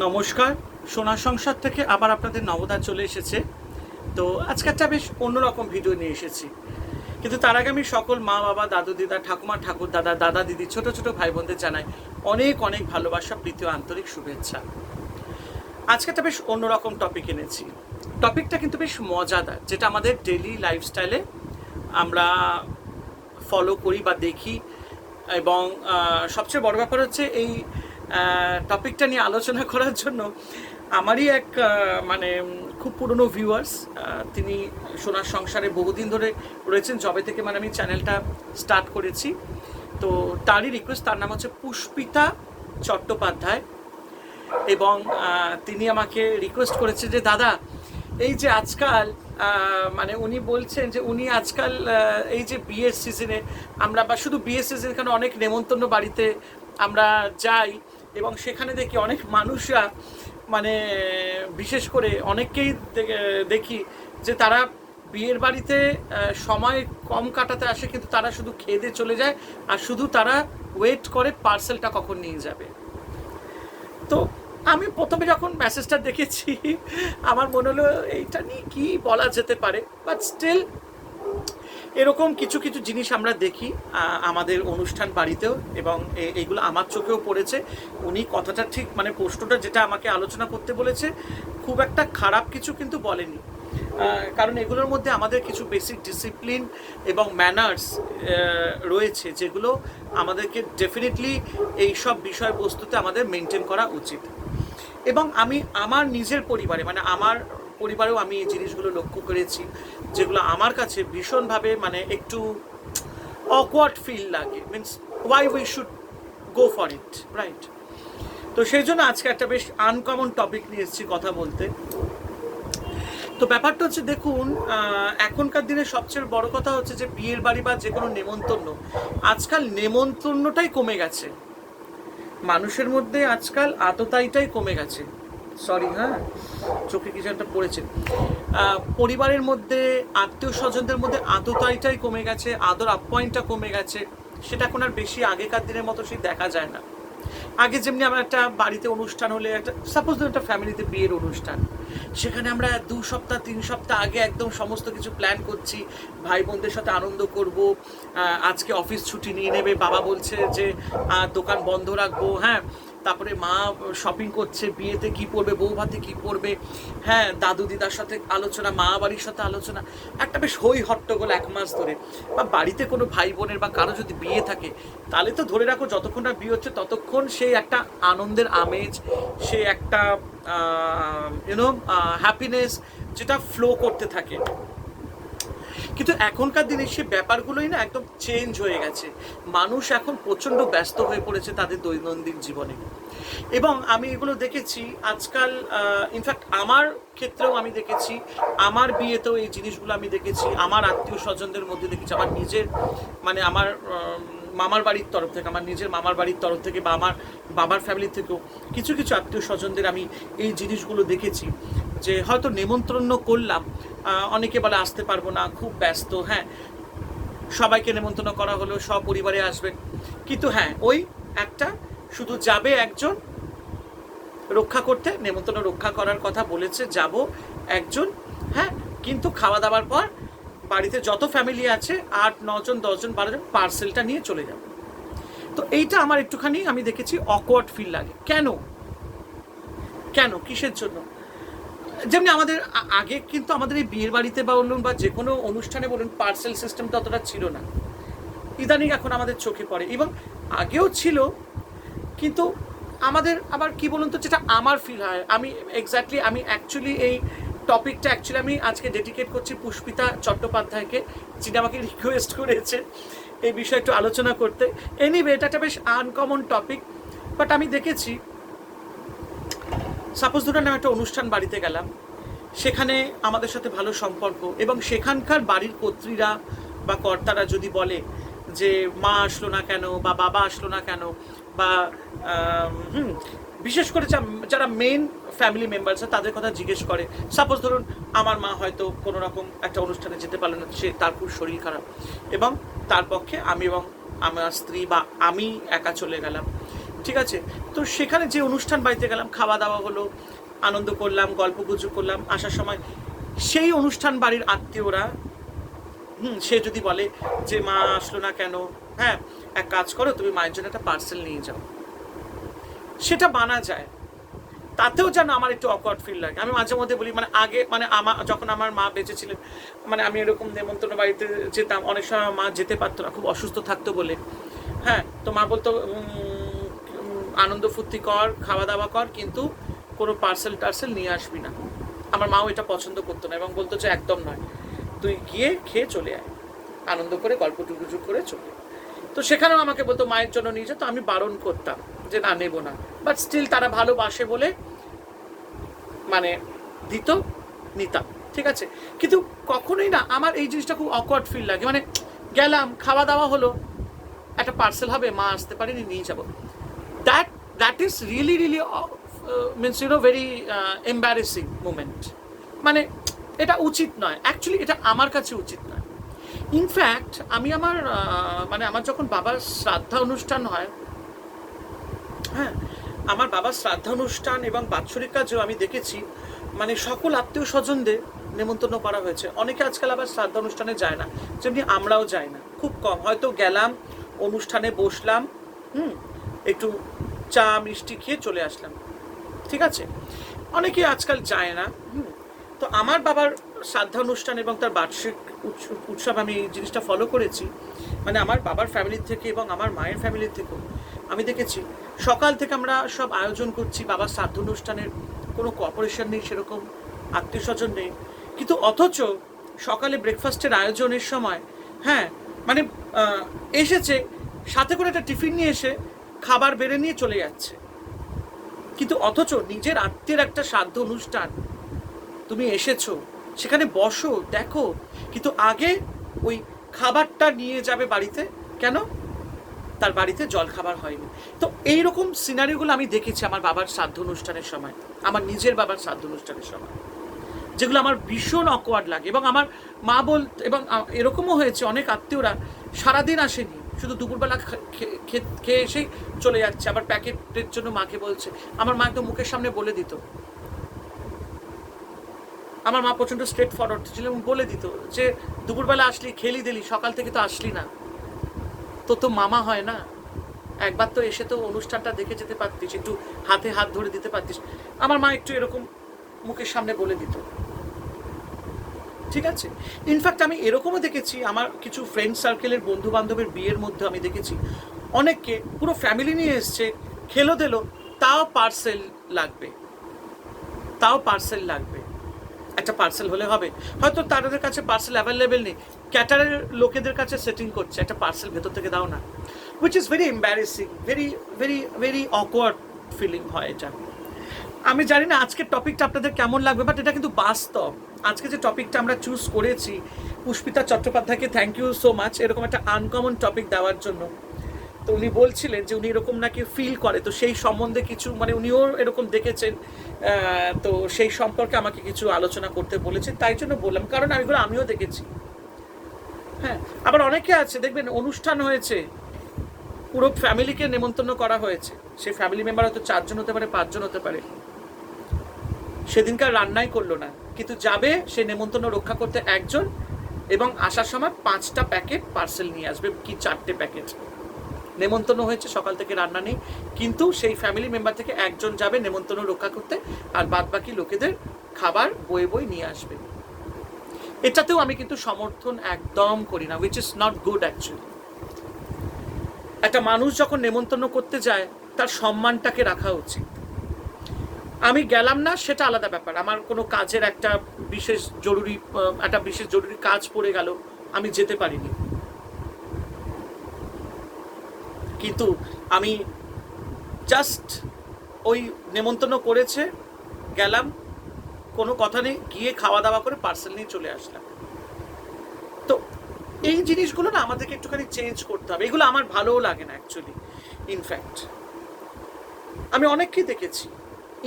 নমস্কার, সোনার সংসার থেকে আবার আপনাদের নবদা চলে এসেছে। তো আজকে একটা বেশ অন্যরকম ভিডিও নিয়ে এসেছি, কিন্তু তার আগে আমি সকল মা বাবা, দাদু দিদা, ঠাকুমা ঠাকুর দাদা, দাদা দিদি, ছোট ছোট ভাই বোনদের জানাই অনেক অনেক ভালোবাসা, প্রীতি ও আন্তরিক শুভেচ্ছা। আজকে একটা বেশ অন্যরকম টপিক এনেছি। টপিকটা কিন্তু বেশ মজাদার, যেটা আমাদের ডেইলি লাইফস্টাইলে আমরা ফলো করি বা দেখি। এবং সবচেয়ে বড় ব্যাপার হচ্ছে এই টপিকটা নিয়ে আলোচনা করার জন্য আমারই এক মানে খুব পুরনো ভিউয়ার্স, তিনি সোনার সংসারে বহুদিন ধরে রয়েছেন, যবে থেকে মানে আমি চ্যানেলটা স্টার্ট করেছি। তো তারই রিকোয়েস্ট, তার নাম হচ্ছে পুষ্পিতা চট্টোপাধ্যায়। এবং তিনি আমাকে রিকোয়েস্ট করেছে যে দাদা, এই যে আজকাল মানে উনি বলছেন যে উনি আজকাল এই যে বিয়ের সিজনে আমরা, বা শুধু বিয়ের সিজনে, এখানে অনেক নেমন্তন্ন বাড়িতে আমরা যাই এবং সেখানে দেখি অনেক মানুষরা, মানে বিশেষ করে অনেককেই দেখি যে তারা বিয়ের বাড়িতে সময় কম কাটাতে আসে, কিন্তু তারা শুধু খেয়ে দিয়ে চলে যায় আর শুধু তারা ওয়েট করে পার্সেলটা কখন নিয়ে যাবে। তো আমি প্রথমে যখন মেসেজটা দেখেছি আমার মনে হলো এইটা নিয়ে কী বলা যেতে পারে, বাট স্টিল এরকম কিছু কিছু জিনিস আমরা দেখি আমাদের অনুষ্ঠান বাড়িতেও, এবং এইগুলো আমার চোখেও পড়েছে। উনি কথাটা ঠিক, মানে প্রশ্নটা যেটা আমাকে আলোচনা করতে বলেছে, খুব একটা খারাপ কিছু কিন্তু বলেনি, কারণ এগুলোর মধ্যে আমাদের কিছু বেসিক ডিসিপ্লিন এবং ম্যানার্স রয়েছে, যেগুলো আমাদেরকে ডেফিনেটলি এই সব বিষয়বস্তুতে আমাদের মেনটেন করা উচিত। এবং আমি আমার নিজের পরিবারে, মানে আমার পরিবারেও আমি এই জিনিসগুলো লক্ষ্য করেছি, যেগুলো আমার কাছে ভীষণভাবে মানে একটু অকওয়ার্ড ফিল লাগে, means why we should go for it, right? তো সেই জন্য আজকে একটা বেশ আনকমন টপিক নিয়ে এসেছি কথা বলতে। তো ব্যাপারটা হচ্ছে, দেখুন, এখনকার দিনে সবচেয়ে বড় কথা হচ্ছে যে বিয়ের বাড়ি বা যে কোনো নেমন্তন্ন, আজকাল নেমন্তন্নটাই কমে গেছে মানুষের মধ্যে, আজকাল আততায়ীটাই কমে গেছে। সরি, হ্যাঁ, চোখে কিছু একটা পড়েছে। পরিবারের মধ্যে, আত্মীয় স্বজনদের মধ্যে আততায়ীটাই কমে গেছে, আদর আপ্যায়নটা কমে গেছে। সেটা এখন আর বেশি আগেকার দিনের মতো সেই দেখা যায় না। আগে যেমনি আমরা একটা বাড়িতে অনুষ্ঠান হলে, একটা সাপোজ ধরুন একটা ফ্যামিলিতে বিয়ের অনুষ্ঠান, সেখানে আমরা 2 সপ্তাহ 3 সপ্তাহ আগে একদম সমস্ত কিছু প্ল্যান করছি, ভাই বোনদের সাথে আনন্দ করব। আজকে অফিস ছুটি নিয়ে নেবে, বাবা বলছে যে দোকান বন্ধ রাখবো, হ্যাঁ, তারপরে মা শপিং করছে, বিয়েতে কী পরবে, বউ ভাতে কী পরবে, হ্যাঁ, দাদু দিদার সাথে আলোচনা, মা বাড়ির সাথে আলোচনা, একটা বেশ হই হট্টগোল 1 মাস ধরে। বা বাড়িতে কোনো ভাই বোনের বা কারো যদি বিয়ে থাকে, তাহলে তো ধরে রাখো যতক্ষণ না বিয়ে হচ্ছে ততক্ষণ সেই একটা আনন্দের আমেজ, সে একটা হ্যাপিনেস যেটা ফ্লো করতে থাকে। কিন্তু এখনকার দিনে সে ব্যাপারগুলোই না একদম চেঞ্জ হয়ে গেছে। মানুষ এখন প্রচণ্ড ব্যস্ত হয়ে পড়েছে তাদের দৈনন্দিন জীবনে। এবং আমি এগুলো দেখেছি আজকাল, ইনফ্যাক্ট আমার ক্ষেত্রেও আমি দেখেছি, আমার বিয়েতেও এই জিনিসগুলো আমি দেখেছি, আমার আত্মীয় স্বজনদের মধ্যে দেখেছি, আমার নিজের, মানে আমার মামার বাড়ির তরফ থেকে, আমার নিজের মামার বাড়ির তরফ থেকে, বা আমার বাবার ফ্যামিলি থেকেও কিছু কিছু আত্মীয় স্বজনদের আমি এই জিনিসগুলো দেখেছি, যে হয়তো নেমন্ত্রণ করলাম, অনেকে বলে আসতে পারবো না, খুব ব্যস্ত, হ্যাঁ, সবাইকে নেমন্ত্রণ করা হলো, সপরিবারে আসবেন, কিন্তু হ্যাঁ, ওই একটা শুধু যাবে একজন রক্ষা করতে, নেমন্ত্রণ রক্ষা করার কথা বলেছে, যাব একজন, হ্যাঁ, কিন্তু খাওয়া দাওয়ার পর বাড়িতে যত ফ্যামিলি আছে 8-9 জন, 10 জন, 12 জন পার্সেলটা নিয়ে চলে যাবে। তো এইটা আমার একটুখানি আমি দেখেছি অকওয়ার্ড ফিল লাগে। কেন কেন কিসের জন্য? যেমনি আমাদের আগে কিন্তু আমাদের এই বিয়ের বাড়িতে বা বলুন বা যে কোনো অনুষ্ঠানে বলুন, পার্সেল সিস্টেমটা অতটা ছিল না। ইদানিং এখন আমাদের চোখে পড়ে, এবং আগেও ছিল, কিন্তু আমাদের আবার কি বলুন তো, যেটা আমার ফিল হয়, আমি এক্স্যাক্টলি, আমি অ্যাকচুয়ালি এই টপিকটা অ্যাকচুয়ালি আমি আজকে ডেডিকেট করছি পুষ্পিতা চট্টোপাধ্যায়কে, যিনি আমাকে রিকোয়েস্ট করেছে এই বিষয়ে একটু আলোচনা করতে। এনিওয়ে, এটা একটা বেশ আনকমন টপিক, বাট আমি দেখেছি, সাপোজ ধরুন আমি একটা অনুষ্ঠান বাড়িতে গেলাম, সেখানে আমাদের সাথে ভালো সম্পর্ক, এবং সেখানকার বাড়ির কর্ত্রীরা বা কর্তারা যদি বলে যে মা আসলো না কেন, বা বাবা আসলো না কেন, বা বিশেষ করে যারা মেন ফ্যামিলি মেম্বার্স তাদের কথা জিজ্ঞেস করে, সাপোজ ধরুন আমার মা হয়তো কোনো রকম একটা অনুষ্ঠানে যেতে পারলো না, সে তার খুব শরীর খারাপ, এবং তার পক্ষে আমি এবং আমার স্ত্রী বা আমি একা চলে গেলাম, ঠিক আছে? তো সেখানে যে অনুষ্ঠান বাড়িতে গেলাম, খাওয়া দাওয়া হলো, আনন্দ করলাম, গল্প গুজব করলাম, আসার সময় সেই অনুষ্ঠান বাড়ির আত্মীয়রা সে যদি বলে যে মা আসলো না কেন, হ্যাঁ এক কাজ করো তুমি মায়ের জন্য একটা পার্সেল নিয়ে যাও, সেটা বানা যায়, তাতেও যেন আমার একটু অকওয়ার্ড ফিল লাগে। আমি মাঝে মধ্যে বলি, মানে আগে মানে যখন আমার মা বেঁচে ছিলেন, মানে আমি এরকম নেমন্তন্ন বাড়িতে যেতাম, অনেক সময় মা যেতে পারতো না, খুব অসুস্থ থাকতো বলে, হ্যাঁ তো মা বলতো আনন্দ ফুর্তি কর, খাওয়া দাওয়া কর, কিন্তু কোনো পার্সেল টার্সেল নিয়ে আসবি না। আমার মাও এটা পছন্দ করতো না এবং বলতো যে একদম নয়, তুই গিয়ে খেয়ে চলে আয়, আনন্দ করে গল্প টুকুজু করে চলে। তো সেখানেও আমাকে বলতো মায়ের জন্য নিয়ে যা, তো আমি বারণ করতাম যে না নেবো না, বাট স্টিল তারা ভালোবাসে বলে মানে দিত, নিতাম, ঠিক আছে। কিন্তু কখনোই না আমার এই জিনিসটা খুব অকওয়ার্ড ফিল লাগে, মানে গেলাম খাওয়া দাওয়া হলো, একটা পার্সেল হবে, মা আসতে পারেনি, নিয়ে যাবো, that is really really means very embarrassing moment. মানে এটা উচিত নয়, অ্যাকচুয়ালি এটা আমার কাছে উচিত নয়। ইনফ্যাক্ট আমি আমার মানে আমার যখন বাবার শ্রাদ্ধা অনুষ্ঠান হয়, হ্যাঁ আমার বাবার শ্রাদ্ধা অনুষ্ঠান এবং বাৎসরিক কাজেও আমি দেখেছি মানে সকল আত্মীয় স্বজনদের নেমন্তন্ন করা হয়েছে। অনেকে আজকাল আবার শ্রাদ্ধা অনুষ্ঠানে যায় না, যেমনি আমরাও যাই না, খুব কম, হয়তো গেলাম অনুষ্ঠানে বসলাম, একটু চা মিষ্টি খেয়ে চলে আসলাম, ঠিক আছে, অনেকে আজকাল যায় না। তো আমার বাবার শ্রাদ্ধা অনুষ্ঠান এবং তার বার্ষিক উৎসব আমি এই জিনিসটা ফলো করেছি, মানে আমার বাবার ফ্যামিলির থেকে এবং আমার মায়ের ফ্যামিলির থেকেও আমি দেখেছি সকাল থেকে আমরা সব আয়োজন করছি, বাবার শ্রাদ্ধ অনুষ্ঠানের কোনো কোঅপারেশন নেই, সেরকম আত্মীয় স্বজন নেই, কিন্তু অথচ সকালে ব্রেকফাস্টের আয়োজনের সময় হ্যাঁ মানে এসেছে সাথে করে একটা টিফিন নিয়ে এসে খাবার বেড়ে নিয়ে চলে যাচ্ছে। কিন্তু অথচ নিজের আত্মীয়ের একটা শ্রাদ্ধ অনুষ্ঠান, তুমি এসেছো, সেখানে বসো দেখো, কিন্তু আগে ওই খাবারটা নিয়ে যাবে বাড়িতে, কেন? তার বাড়িতে জল খাবার হয়নি। তো এইরকম সিনারিগুলো আমি দেখেছি আমার বাবার শ্রাদ্ধ অনুষ্ঠানের সময়, আমার নিজের বাবার শ্রাদ্ধ অনুষ্ঠানের সময়, যেগুলো আমার ভীষণ অকওয়ার্ড লাগে। এবং আমার মা এবং এরকমও হয়েছে অনেক আত্মীয়রা সারাদিন আসেনি, শুধু দুপুরবেলা খেয়ে এসেই চলে যাচ্ছে, আবার প্যাকেটের জন্য মাকে বলছে। আমার মা একদম মুখের সামনে বলে দিত, আমার মা প্রচণ্ড স্ট্রেট ফরওয়ার্ড ছিল এবং বলে দিত যে দুপুরবেলা আসলি খেলি দিলি, সকাল থেকে তো আসলি না, তো মামা হয় না, একবার তো এসে তো অনুষ্ঠানটা দেখে যেতে পারতিস, একটু হাতে হাত ধরে দিতে পারতিস। আমার মা একটু এরকম মুখের সামনে বলে দিত, ঠিক আছে। ইনফ্যাক্ট আমি এরকমও দেখেছি আমার কিছু ফ্রেন্ড সার্কেলের বন্ধু বান্ধবের বিয়ের মধ্যে আমি দেখেছি অনেককে পুরো ফ্যামিলি নিয়ে এসছে, খেলো দিলো, তাও পার্সেল লাগবে, একটা পার্সেল হলে হবে, হয়তো তাদের কাছে পার্সেল অ্যাভেলেবেল নেই, ক্যাটারের লোকেদের কাছে সেটিং করছে, একটা পার্সেল ভেতর থেকে দাও না, which is very embarrassing, very very very awkward feeling হয় এটা। আমি জানি না আজকের টপিকটা আপনাদের কেমন লাগবে, বাট এটা কিন্তু বাস্তব। আজকে যে টপিকটা আমরা চুজ করেছি, পুষ্পিতা চট্টোপাধ্যায়কে থ্যাংক ইউ সো মাচ এরকম একটা আনকমন টপিক দেওয়ার জন্য। তো উনি বলছিলেন যে উনি এরকম নাকি ফিল করে, তো সেই সম্বন্ধে কিছু মানে উনিও এরকম দেখেছেন, তো সেই সম্পর্কে আমাকে কিছু আলোচনা করতে বলেছেন, তাই জন্য বললাম, কারণ এগুলো আমিও দেখেছি। হ্যাঁ আবার অনেকে আছে দেখবেন অনুষ্ঠান হয়েছে, পুরো ফ্যামিলিকে নেমন্তন্ন করা হয়েছে, সেই ফ্যামিলি মেম্বার হয়তো 4 জন হতে পারে, 5 জন হতে পারে, সেদিনকার রান্নাই করলো না, কিন্তু যাবে সে নেমন্তন্ন রক্ষা করতে একজন, এবং আসার সময় 5টা প্যাকেট পার্সেল নিয়ে আসবে, কি 4টে প্যাকেট। নেমন্তন্ন হয়েছে, সকাল থেকে রান্না নেই, কিন্তু সেই ফ্যামিলি মেম্বার থেকে একজন যাবে নেমন্তন্ন রক্ষা করতে, আর বাদ বাকি লোকেদের খাবার বয়ে নিয়ে আসবে। এটাতেও আমি কিন্তু সমর্থন একদম করি না, which is not good actually. একটা মানুষ যখন নেমন্তন্ন করতে যায় তার সম্মানটাকে রাখা উচিত। আমি গেলাম না সেটা আলাদা ব্যাপার, আমার কোনো কাজের একটা বিশেষ জরুরি কাজ পড়ে গেল, আমি যেতে পারিনি, কিন্তু আমি জাস্ট ওই নেমন্তন্ন করেছে গেলাম, কোনো কথা নেই, গিয়ে খাওয়া দাওয়া করে পার্সেল নিয়ে চলে আসলাম। তো এই জিনিসগুলো না আমাদেরকে একটুখানি চেঞ্জ করতে হবে, এগুলো আমার ভালোও লাগে না অ্যাকচুয়ালি। ইনফ্যাক্ট আমি অনেককেই দেখেছি,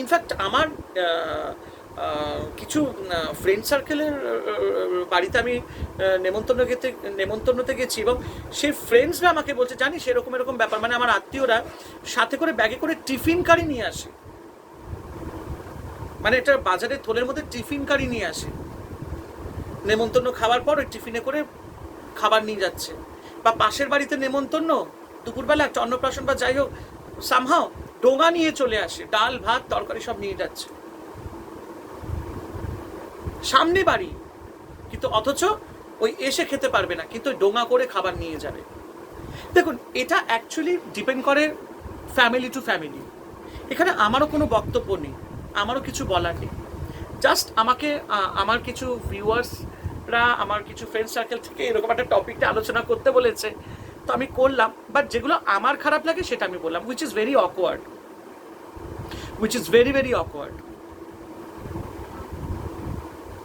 ইনফ্যাক্ট আমার কিছু ফ্রেন্ড সার্কেলের বাড়িতে আমি নেমন্তন্নতে গেছি, এবং সেই ফ্রেন্ডসরা আমাকে বলছে, জানিস এরকম এরকম ব্যাপার, মানে আমার আত্মীয়রা সাথে করে ব্যাগে করে টিফিন কারি নিয়ে আসে, মানে এটা বাজারে থলের মধ্যে টিফিন কারি নিয়ে আসে, নেমন্তন্ন খাওয়ার পর ওই টিফিনে করে খাবার নিয়ে যাচ্ছে। বা পাশের বাড়িতে নেমন্তন্ন, দুপুরবেলা একটা অন্নপ্রাশন বা যাই হোক, সামহাও ডোঙা নিয়ে চলে আসে, ডাল ভাত তরকারি সব নিয়ে যাচ্ছে, সামনে বাড়ি, কিন্তু অথচ ওই এসে খেতে পারবে না, কিন্তু ডোঙা করে খাবার নিয়ে যাবে। দেখুন, এটা অ্যাকচুয়ালি ডিপেন্ড করে ফ্যামিলি টু ফ্যামিলি। এখানে আমারও কোনো বক্তব্য নেই, আমারও কিছু বলার নেই। জাস্ট আমাকে আমার কিছু ভিউয়ার্সরা, আমার কিছু ফ্রেন্ড সার্কেল থেকে এরকম একটা টপিকটা আলোচনা করতে বলেছে, তো আমি করলাম। বাট যেগুলো আমার খারাপ লাগে সেটা আমি বললাম, which is very awkward, which is very very awkward.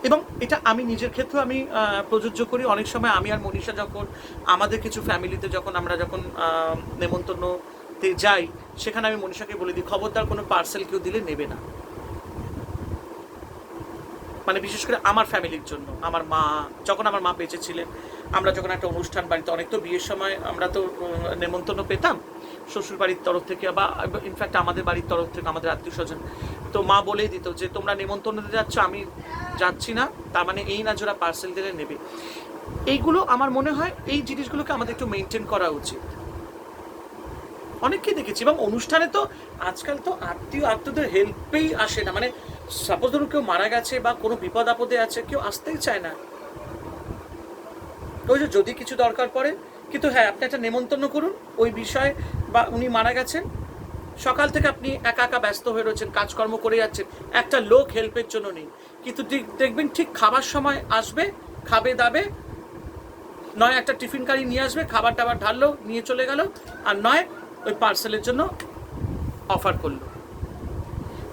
এবং এটা আমি নিজের ক্ষেত্রেও আমি প্রযোজ্য করি। অনেক সময় আমি আর মনীষা যখন আমাদের কিছু ফ্যামিলিতে আমরা যখন নেমন্তন্নতে যাই, সেখানে আমি মনীষাকে বলে দিই, খবরদার কোনো পার্সেল কেউ দিলে নেবে না। মানে বিশেষ করে আমার ফ্যামিলির জন্য। আমার মা, যখন আমার মা বেঁচে ছিলেন, আমরা যখন একটা অনুষ্ঠান বাড়িতে, অনেক তো বিয়ের সময় আমরা তো নেমন্তন্ন পেতাম শ্বশুর বাড়ির তরফ থেকে, বা ইনফ্যাক্ট আমাদের বাড়ির তরফ থেকে, আমাদের আত্মীয় স্বজন, তো মা বলেই দিত যে তোমরা নেমন্তন্নতে যাচ্ছ, আমি যাচ্ছি না, তার মানে এই না যারা পার্সেল দিলে নেবে। এইগুলো আমার মনে হয় এই জিনিসগুলোকে আমাদের একটু মেনটেন করা উচিত। অনেককেই দেখেছি, এবং অনুষ্ঠানে তো আজকাল তো আত্মীয়দের হেল্পেই আসে না। মানে সাপোজ ধরুন কেউ মারা গেছে বা কোনো বিপদ আপদে আছে, কেউ আসতেই চায় না। ওই যে যদি কিছু দরকার পড়ে, কিন্তু হ্যাঁ, আপনি একটা নেমন্তন্ন করুন ওই বিষয়ে, বা উনি মারা গেছেন, সকাল থেকে আপনি একা একা ব্যস্ত হয়ে রয়েছেন, কাজকর্ম করে যাচ্ছেন, একটা লোক হেল্পের জন্য নেই। কিন্তু দেখবেন ঠিক খাবার সময় আসবে, খাবে দাবে, নয় একটা টিফিন কারি নিয়ে আসবে, খাবার টাবার ঢাললো, নিয়ে চলে গেল, আর নয় ওই পার্সেলের জন্য অফার করলো।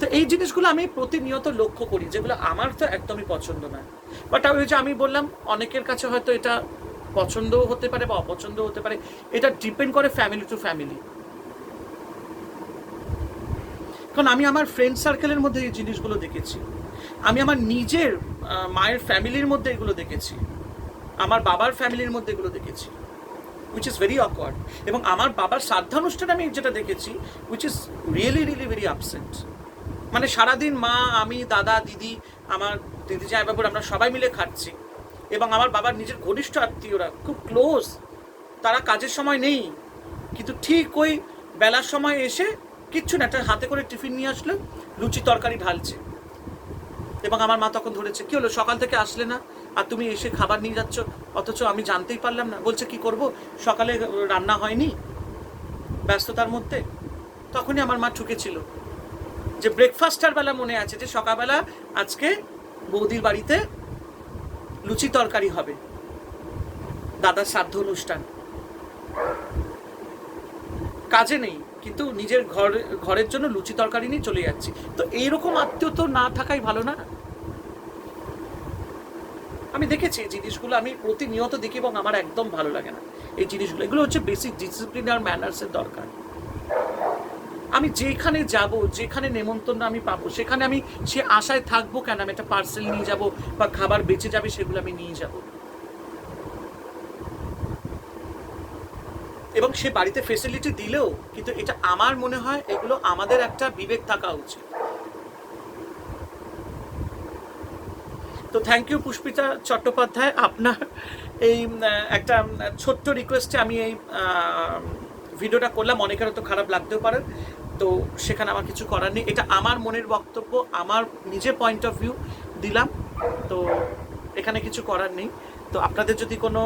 তো এই জিনিসগুলো আমি প্রতিনিয়ত লক্ষ্য করি, যেগুলো আমার তো একদমই পছন্দ নয়। বাট ওই যে আমি বললাম, অনেকের কাছে হয়তো এটা পছন্দও হতে পারে বা অপছন্দও হতে পারে, এটা ডিপেন্ড করে ফ্যামিলি টু ফ্যামিলি। কারণ আমি আমার ফ্রেন্ড সার্কেলের মধ্যে এই জিনিসগুলো দেখেছি, আমি আমার নিজের মায়ের ফ্যামিলির মধ্যে এগুলো দেখেছি, আমার বাবার ফ্যামিলির মধ্যে এগুলো দেখেছি, উইচ ইজ ভেরি অকওয়ার্ড। এবং আমার বাবার শ্রাদ্ধানুষ্ঠানে আমি যেটা দেখেছি, which is really really very upset. মানে সারাদিন মা, আমি, দাদা, দিদি, আমার দিদি জামাই বাবুর, আমরা সবাই মিলে খাচ্ছি, এবং আমার বাবার নিজের ঘনিষ্ঠ আত্মীয়রা খুব ক্লোজ, তারা কাজের সময় নেই, কিন্তু ঠিক ওই বেলার সময় এসে কিচ্ছু না, একটা হাতে করে টিফিন নিয়ে আসলো, লুচি তরকারি ঢালছে। এবং আমার মা তখন ধরেছে, কি হলো সকাল থেকে আসলে না, আর তুমি এসে খাবার নিয়ে যাচ্ছ, অথচ আমি জানতেই পারলাম না। বলছে কি করব, সকালে রান্না হয়নি, ব্যস্ততার মধ্যে। তখনই আমার মা ঠুকেছিল যে ব্রেকফাস্টার বেলা মনে আছে যে সকালবেলা আজকে বৌদির বাড়িতে লুচি তরকারি হবে, দাদার শ্রাদ্ধ অনুষ্ঠান, কাজে নেই, কিন্তু নিজের ঘরের জন্য লুচি তরকারি নিয়ে চলে যাচ্ছি। তো এইরকম আত্মীয় তো না থাকাই ভালো না? আমি দেখেছি এই জিনিসগুলো, আমি প্রতিনিয়ত দেখি, এবং আমার একদম ভালো লাগে না এই জিনিসগুলো। এগুলো হচ্ছে বেসিক ডিসিপ্লিন আর ম্যানার্সের দরকার। আমি যেখানে যাব, যেখানে নেমন্তন্ন আমি পাবো, সেখানে আমি সে আশায় থাকবো কেন আমি একটা পার্সেল নিয়ে যাব বা খাবার বেঁচে যাবে সেগুলো আমি নিয়ে যাব, এবং সে বাড়িতে ফেসিলিটি দিলেও, কিন্তু এটা আমার মনে হয় এগুলো আমাদের একটা বিবেক থাকা উচিত। তো থ্যাংক ইউ পুষ্পিতা চট্টোপাধ্যায়, আপনার এই একটা ছোট্ট রিকোয়েস্টে আমি এই ভিডিওটা করলাম। অনেকের তো খারাপ লাগতেও পারে, তো সেখানে আমার কিছু করার নেই। এটা আমার মনের বক্তব্য, আমার নিজের পয়েন্ট অফ ভিউ দিলাম, তো এখানে কিছু করার নেই। তো আপনাদের যদি কোনো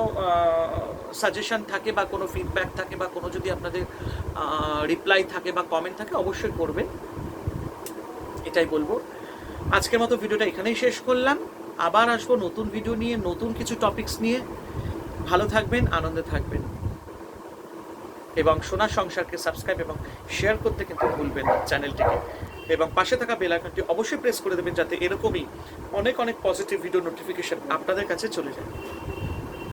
সাজেশন থাকে বা কোনো ফিডব্যাক থাকে বা কোনো যদি আপনাদের রিপ্লাই থাকে বা কমেন্ট থাকে, অবশ্যই করবেন, এটাই বলবো। আজকের মতো ভিডিওটা এখানেই শেষ করলাম। আবার আসবো নতুন ভিডিও নিয়ে, নতুন কিছু টপিকস নিয়ে। ভালো থাকবেন, আনন্দে থাকবেন, এবং সোনার সংসারকে সাবস্ক্রাইব এবং শেয়ার করতে কিন্তু ভুলবেন না চ্যানেলটিকে, এবং পাশে থাকা বেল আইকনটি অবশ্যই প্রেস করে দেবেন, যাতে এরকমই অনেক অনেক পজিটিভ ভিডিও নোটিফিকেশন আপনাদের কাছে চলে যায়।